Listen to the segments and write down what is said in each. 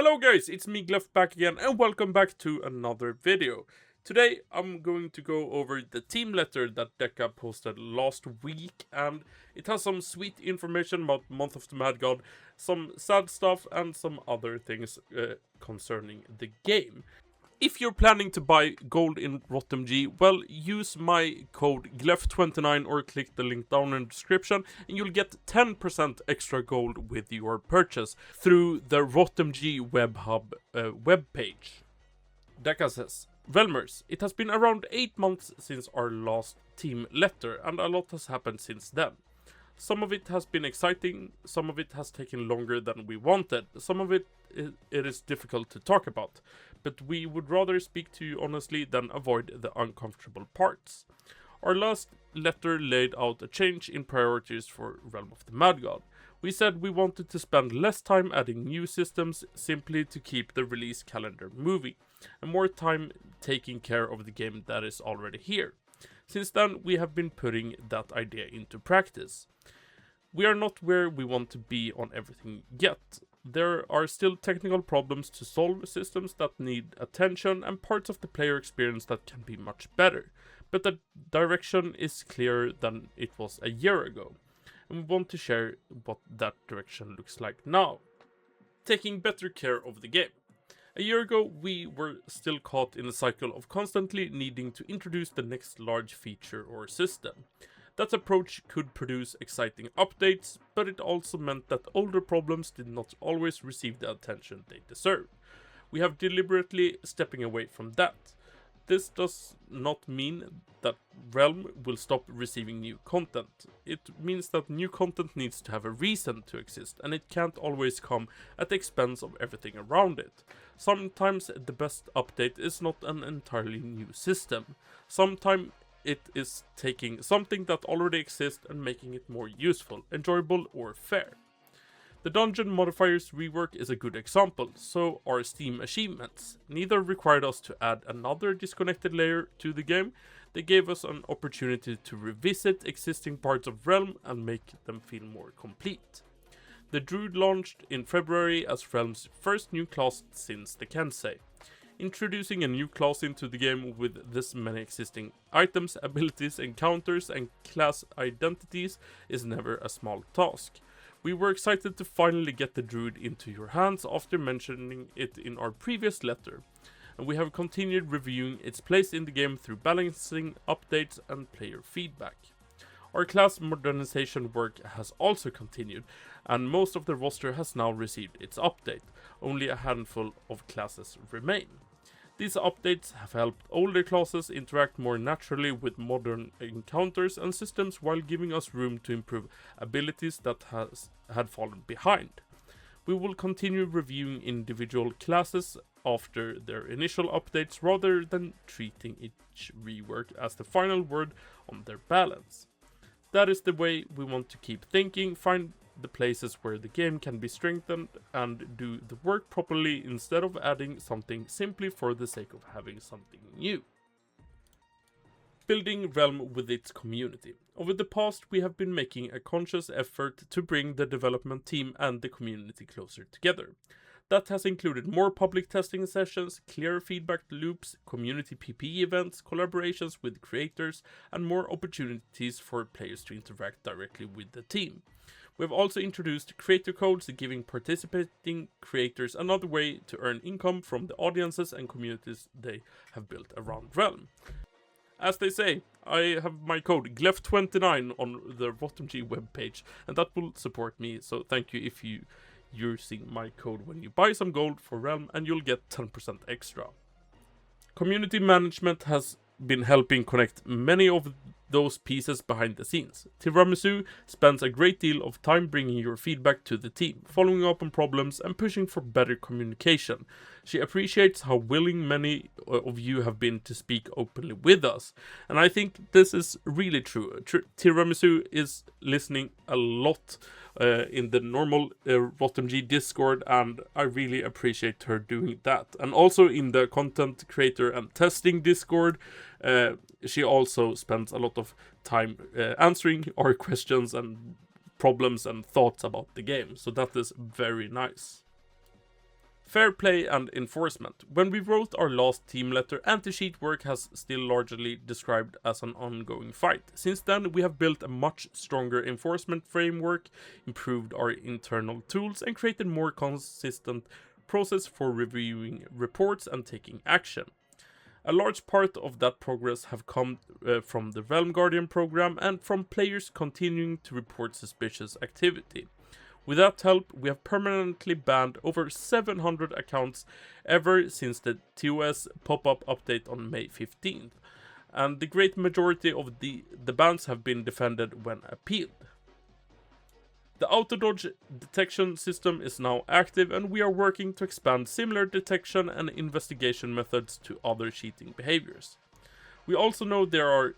Hello guys, it's me Gleff back again and welcome back to another video. Today I'm going to go over the team letter that DECA posted last week, and it has some sweet information about Month of the Mad God, some sad stuff and some other things concerning the game. If you're planning to buy gold in RotMG, well, use my code Gleff29 or click the link down in the description and you'll get 10% extra gold with your purchase through the RotMG WebHub webpage. DECA says, Realmers, it has been around 8 months since our last team letter and a lot has happened since then. Some of it has been exciting, some of it has taken longer than we wanted, some of it is difficult to talk about, but we would rather speak to you honestly than avoid the uncomfortable parts. Our last letter laid out a change in priorities for Realm of the Mad God. We said we wanted to spend less time adding new systems simply to keep the release calendar moving, and more time taking care of the game that is already here. Since then, we have been putting that idea into practice. We are not where we want to be on everything yet. There are still technical problems to solve, systems that need attention, and parts of the player experience that can be much better. But the direction is clearer than it was a year ago, and we want to share what that direction looks like now. Taking better care of the game. A year ago, we were still caught in a cycle of constantly needing to introduce the next large feature or system. That approach could produce exciting updates, but it also meant that older problems did not always receive the attention they deserve. We have deliberately stepping away from that. This does not mean that Realm will stop receiving new content. It means that new content needs to have a reason to exist, and it can't always come at the expense of everything around it. Sometimes the best update is not an entirely new system. Sometimes it is taking something that already exists and making it more useful, enjoyable, or fair. The dungeon modifiers rework is a good example, so are Steam achievements. Neither required us to add another disconnected layer to the game, they gave us an opportunity to revisit existing parts of Realm and make them feel more complete. The Druid launched in February as Realm's first new class since the Kensei. Introducing a new class into the game with this many existing items, abilities, encounters, and class identities is never a small task. We were excited to finally get the Druid into your hands after mentioning it in our previous letter, and we have continued reviewing its place in the game through balancing updates and player feedback. Our class modernization work has also continued, and most of the roster has now received its update. Only a handful of classes remain. These updates have helped older classes interact more naturally with modern encounters and systems while giving us room to improve abilities that had fallen behind. We will continue reviewing individual classes after their initial updates rather than treating each rework as the final word on their balance. That is the way we want to keep thinking, find the places where the game can be strengthened and do the work properly instead of adding something simply for the sake of having something new. Building Realm with its community. Over the past, we have been making a conscious effort to bring the development team and the community closer together. That has included more public testing sessions, clearer feedback loops, community PPE events, collaborations with creators, and more opportunities for players to interact directly with the team. We have also introduced creator codes, giving participating creators another way to earn income from the audiences and communities they have built around Realm. As they say, I have my code Gleff29 on the RotMG webpage, and that will support me, so thank you if you're using my code when you buy some gold for Realm, and you'll get 10% extra. Community management has been helping connect many of those pieces behind the scenes. Tiramisu spends a great deal of time bringing your feedback to the team, following up on problems and pushing for better communication. She appreciates how willing many of you have been to speak openly with us, and I think this is really true. Tiramisu is listening a lot in the normal RotMG Discord, and I really appreciate her doing that. And also in the content creator and testing Discord, she also spends a lot of time answering our questions and problems and thoughts about the game, so that is very nice. Fair play and enforcement. When we wrote our last team letter, anti-cheat work has still largely described as an ongoing fight. Since then, we have built a much stronger enforcement framework, improved our internal tools, and created more consistent process for reviewing reports and taking action. A large part of that progress have come from the Realm Guardian program and from players continuing to report suspicious activity. With that help, we have permanently banned over 700 accounts ever since the TOS pop-up update on May 15th, and the great majority of the bans have been defended when appealed. The auto-dodge detection system is now active, and we are working to expand similar detection and investigation methods to other cheating behaviors. We also know there are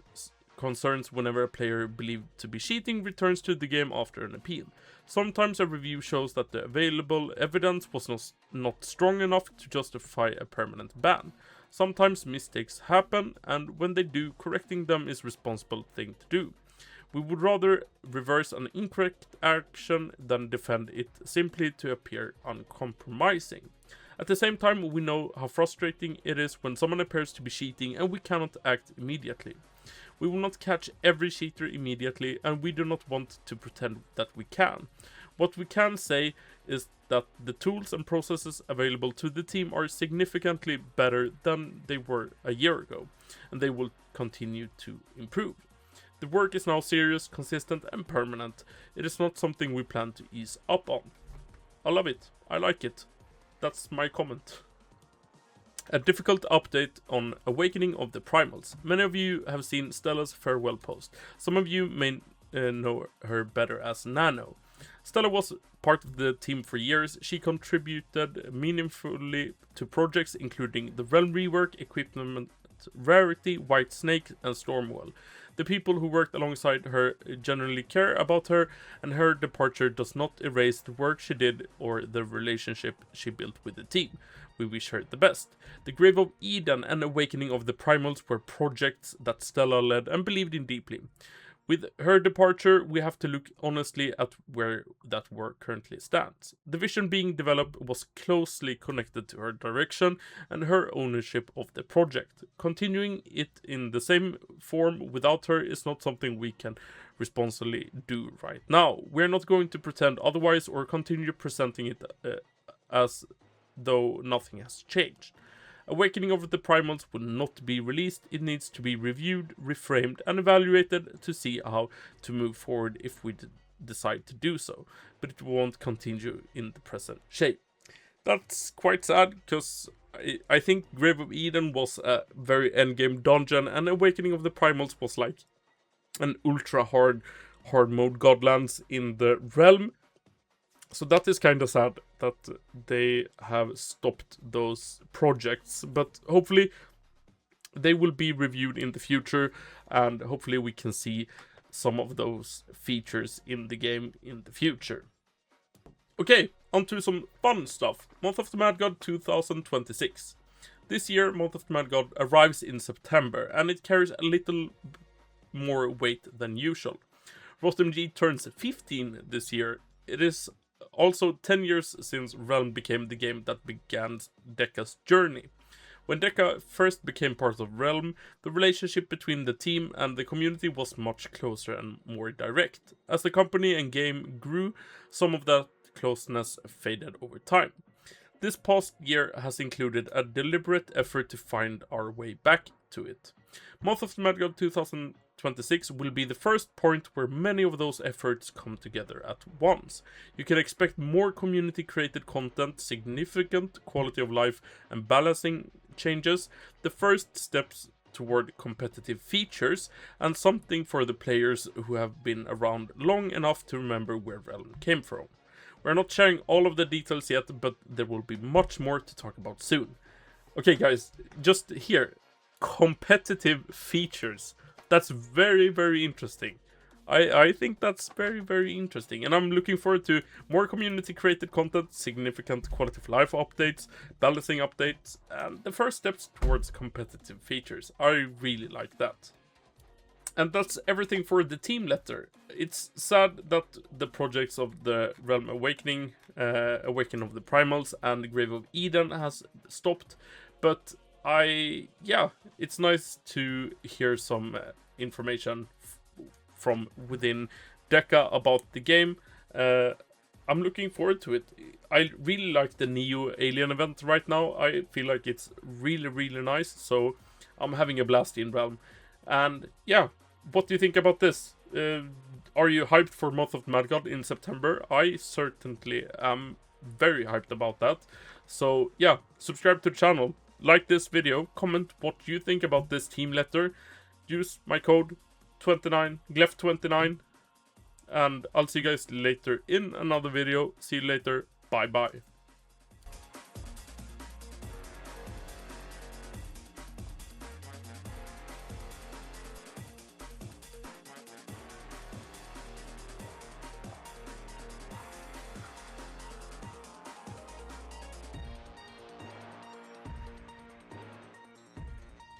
concerns whenever a player believed to be cheating returns to the game after an appeal. Sometimes a review shows that the available evidence was not strong enough to justify a permanent ban. Sometimes mistakes happen, and when they do, correcting them is a responsible thing to do. We would rather reverse an incorrect action than defend it simply to appear uncompromising. At the same time, we know how frustrating it is when someone appears to be cheating and we cannot act immediately. We will not catch every cheater immediately, and we do not want to pretend that we can. What we can say is that the tools and processes available to the team are significantly better than they were a year ago, and they will continue to improve. The work is now serious, consistent, and permanent. It is not something we plan to ease up on. I love it. I like it. That's my comment. A difficult update on Awakening of the Primals. Many of you have seen Stella's farewell post. Some of you may know her better as Nano. Stella was part of the team for years. She contributed meaningfully to projects including the Realm rework, Equipment Rarity, White Snake, and Stormwell. The people who worked alongside her generally care about her, and her departure does not erase the work she did or the relationship she built with the team. We wish her the best. The Grave of Eden and Awakening of the Primals were projects that Stella led and believed in deeply. With her departure, we have to look honestly at where that work currently stands. The vision being developed was closely connected to her direction and her ownership of the project. Continuing it in the same form without her is not something we can responsibly do right now. We're not going to pretend otherwise or continue presenting it as though nothing has changed. Awakening of the Primals will not be released. It needs to be reviewed, reframed, and evaluated to see how to move forward if we decide to do so. But it won't continue in the present shape. That's quite sad, because I think Grave of Eden was a very endgame dungeon, and Awakening of the Primals was like an ultra hard mode Godlands in the Realm. So that is kind of sad that they have stopped those projects, but hopefully they will be reviewed in the future, and hopefully we can see some of those features in the game in the future. Okay, on to some fun stuff. Month of the Mad God 2026. This year, Month of the Mad God arrives in September, and it carries a little more weight than usual. RotMG turns 15 this year. It is also 10 years since Realm became the game that began DECA's journey. When DECA first became part of Realm, the relationship between the team and the community was much closer and more direct. As the company and game grew, some of that closeness faded over time. This past year has included a deliberate effort to find our way back to it. Month of the Mad God 2026 will be the first point where many of those efforts come together at once. You can expect more community created content, significant quality of life and balancing changes, the first steps toward competitive features, and something for the players who have been around long enough to remember where Realm came from. We're not sharing all of the details yet, but there will be much more to talk about soon. Okay guys, just here, competitive features. That's very, very interesting. I think that's very, very interesting, and I'm looking forward to more community created content, significant quality of life updates, balancing updates, and the first steps towards competitive features. I really like that. And that's everything for the team letter. It's sad that the projects of the Realm Awakening, Awakening of the Primals, and Grave of Eden has stopped, but yeah, it's nice to hear some information from within DECA about the game. I'm looking forward to it. I really like the Neo Alien event right now. I feel like it's really, really nice, so I'm having a blast in Realm. And yeah, what do you think about this? Are you hyped for Month of Mad God in September? I certainly am very hyped about that. So yeah, subscribe to the channel, like this video, comment what you think about this team letter, use my code 29, Gleff29, and I'll see you guys later in another video. See you later, bye bye.